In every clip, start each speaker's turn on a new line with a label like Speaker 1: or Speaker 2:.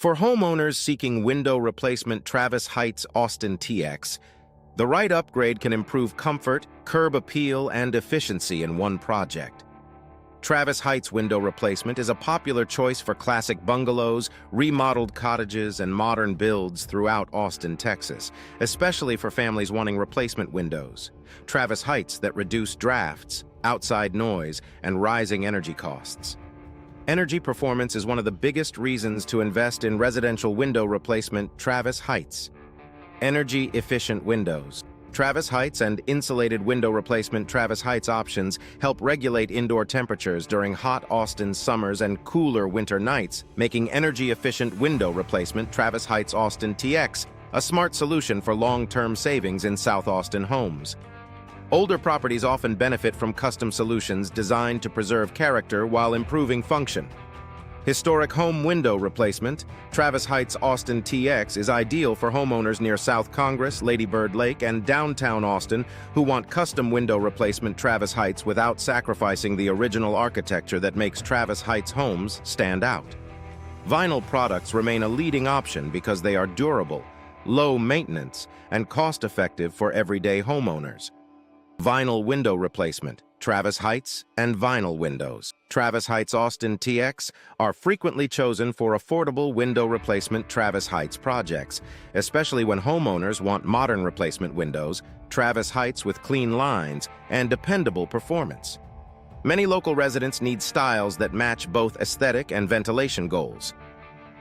Speaker 1: For homeowners seeking window replacement, Travis Heights Austin TX, the right upgrade can improve comfort, curb appeal, and efficiency in one project. Travis Heights window replacement is a popular choice for classic bungalows, remodeled cottages, and modern builds throughout Austin, Texas, especially for families wanting replacement windows. Travis Heights that reduce drafts, outside noise, and rising energy costs. Energy performance is one of the biggest reasons to invest in residential window replacement. Travis Heights. Energy-efficient windows. Travis Heights and insulated window replacement. Travis Heights options help regulate indoor temperatures during hot Austin summers and cooler winter nights, making energy-efficient window replacement Travis Heights Austin TX a smart solution for long-term savings in South Austin homes. Older properties often benefit from custom solutions designed to preserve character while improving function. Historic home window replacement, Travis Heights Austin TX is ideal for homeowners near South Congress, Lady Bird Lake, and downtown Austin who want custom window replacement. Travis Heights without sacrificing the original architecture that makes Travis Heights homes stand out. Vinyl products remain a leading option because they are durable, low maintenance, and cost-effective for everyday homeowners. Vinyl window replacement, Travis Heights and vinyl windows. Travis Heights Austin TX are frequently chosen for affordable window replacement Travis Heights projects, especially when homeowners want modern replacement windows, Travis Heights with clean lines, and dependable performance. Many local residents need styles that match both aesthetic and ventilation goals.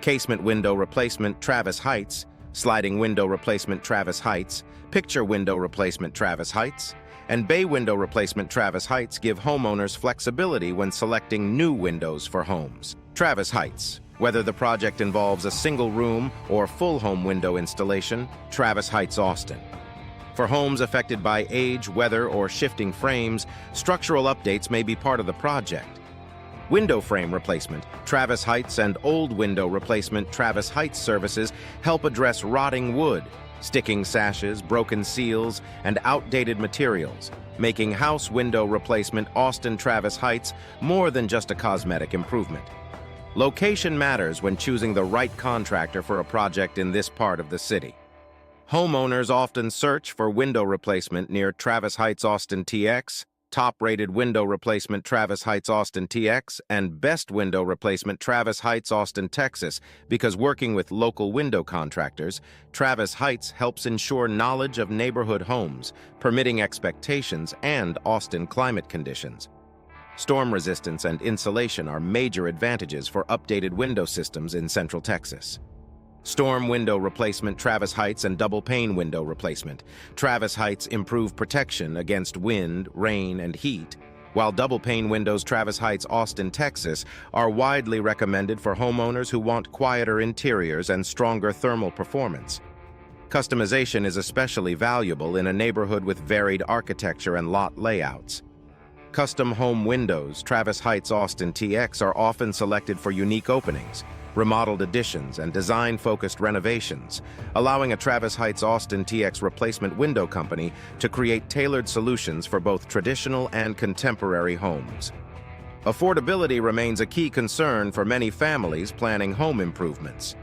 Speaker 1: Casement window replacement Travis Heights, sliding window replacement Travis Heights, picture window replacement Travis Heights, and bay window replacement Travis Heights give homeowners flexibility when selecting new windows for homes. Travis Heights, whether the project involves a single room or full home window installation, Travis Heights Austin. For homes affected by age, weather, or shifting frames, structural updates may be part of the project. Window frame replacement, Travis Heights and old window replacement Travis Heights services help address rotting wood, sticking sashes, broken seals, and outdated materials, making house window replacement Austin Travis Heights more than just a cosmetic improvement. Location matters when choosing the right contractor for a project in this part of the city. Homeowners often search for window replacement near Travis Heights Austin TX, top-rated window replacement Travis Heights Austin TX, and best window replacement Travis Heights Austin Texas because working with local window contractors, Travis Heights helps ensure knowledge of neighborhood homes, permitting expectations, and Austin climate conditions. Storm resistance and insulation are major advantages for updated window systems in Central Texas. Storm window replacement Travis Heights and double pane window replacement. Travis Heights improve protection against wind, rain, and heat, while double pane windows Travis Heights Austin, Texas are widely recommended for homeowners who want quieter interiors and stronger thermal performance. Customization is especially valuable in a neighborhood with varied architecture and lot layouts. Custom home windows Travis Heights Austin TX are often selected for unique openings, remodeled additions, and design-focused renovations, allowing a Travis Heights Austin TX replacement window company to create tailored solutions for both traditional and contemporary homes. Affordability remains a key concern for many families planning home improvements.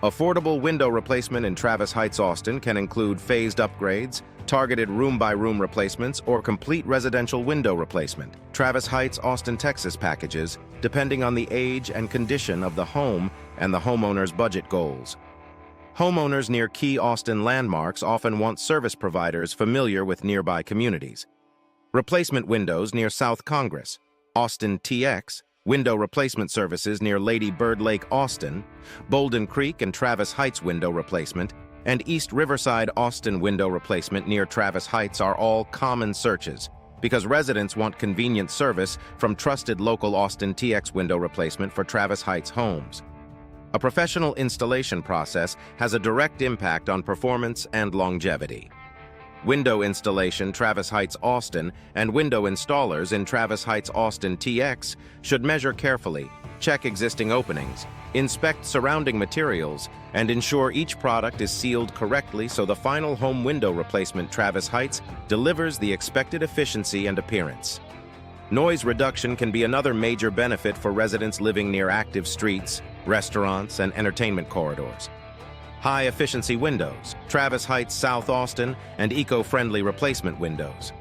Speaker 1: Affordable window replacement in Travis Heights Austin can include phased upgrades, targeted room-by-room replacements, or complete residential window replacement. Travis Heights Austin, Texas packages, depending on the age and condition of the home and the homeowner's budget goals. Homeowners near key Austin landmarks often want service providers familiar with nearby communities. Replacement windows near South Congress, Austin TX, window replacement services near Lady Bird Lake, Austin, Bolden Creek and Travis Heights window replacement, and East Riverside Austin window replacement near Travis Heights are all common searches because residents want convenient service from trusted local Austin TX window replacement for Travis Heights homes. A professional installation process has a direct impact on performance and longevity. Window installation Travis Heights Austin and window installers in Travis Heights Austin TX should measure carefully, check existing openings, inspect surrounding materials, and ensure each product is sealed correctly so the final home window replacement Travis Heights delivers the expected efficiency and appearance. Noise reduction can be another major benefit for residents living near active streets, restaurants, and entertainment corridors. High-efficiency windows, Travis Heights, South Austin, and eco-friendly replacement windows.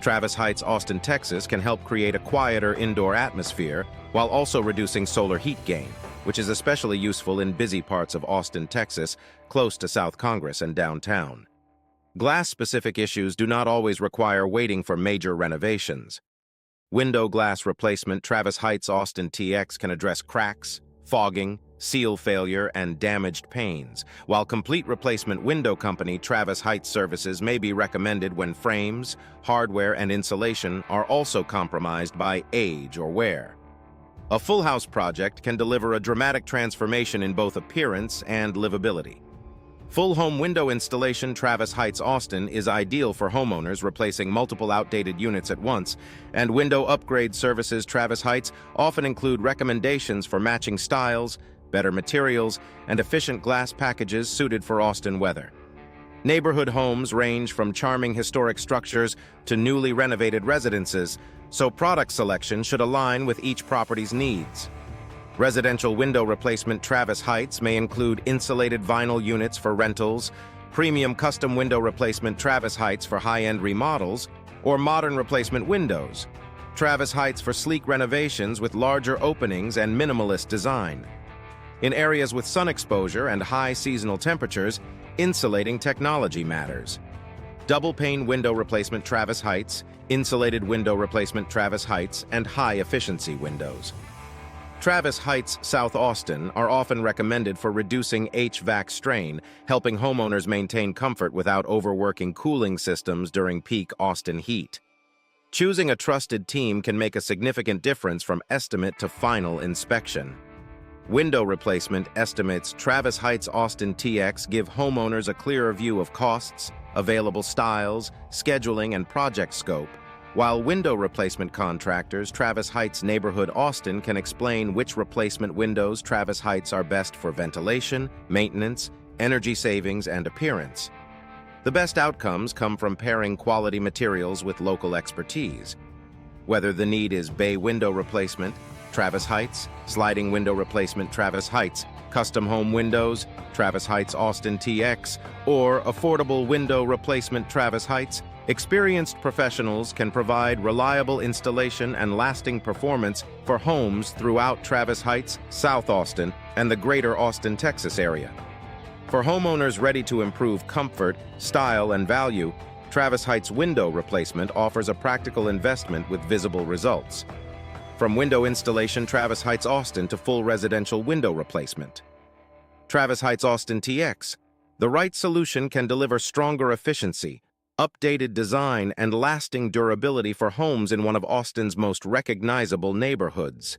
Speaker 1: Travis Heights, Austin, Texas can help create a quieter indoor atmosphere while also reducing solar heat gain, which is especially useful in busy parts of Austin, Texas, close to South Congress and downtown. Glass-specific issues do not always require waiting for major renovations. Window glass replacement Travis Heights, Austin, TX can address cracks, fogging, seal failure, and damaged panes, while complete replacement window company Travis Heights services may be recommended when frames, hardware, and insulation are also compromised by age or wear. A full house project can deliver a dramatic transformation in both appearance and livability. Full home window installation Travis Heights, Austin is ideal for homeowners replacing multiple outdated units at once, and window upgrade services Travis Heights often include recommendations for matching styles, better materials, and efficient glass packages suited for Austin weather. Neighborhood homes range from charming historic structures to newly renovated residences, so product selection should align with each property's needs. Residential window replacement Travis Heights may include insulated vinyl units for rentals, premium custom window replacement Travis Heights for high-end remodels, or modern replacement windows. Travis Heights for sleek renovations with larger openings and minimalist design. In areas with sun exposure and high seasonal temperatures, insulating technology matters. Double-pane window replacement Travis Heights, insulated window replacement Travis Heights, and high-efficiency windows. Travis Heights, South Austin are often recommended for reducing HVAC strain, helping homeowners maintain comfort without overworking cooling systems during peak Austin heat. Choosing a trusted team can make a significant difference from estimate to final inspection. Window replacement estimates Travis Heights, Austin, TX give homeowners a clearer view of costs, available styles, scheduling, and project scope, while window replacement contractors Travis Heights Neighborhood Austin can explain which replacement windows Travis Heights are best for ventilation, maintenance, energy savings, and appearance. The best outcomes come from pairing quality materials with local expertise. Whether the need is bay window replacement, Travis Heights, sliding window replacement Travis Heights, custom home windows, Travis Heights Austin TX, or affordable window replacement Travis Heights, experienced professionals can provide reliable installation and lasting performance for homes throughout Travis Heights, South Austin, and the greater Austin, Texas area. For homeowners ready to improve comfort, style, and value, Travis Heights window replacement offers a practical investment with visible results. From window installation Travis Heights Austin to full residential window replacement. Travis Heights Austin TX. The right solution can deliver stronger efficiency, updated design, and lasting durability for homes in one of Austin's most recognizable neighborhoods.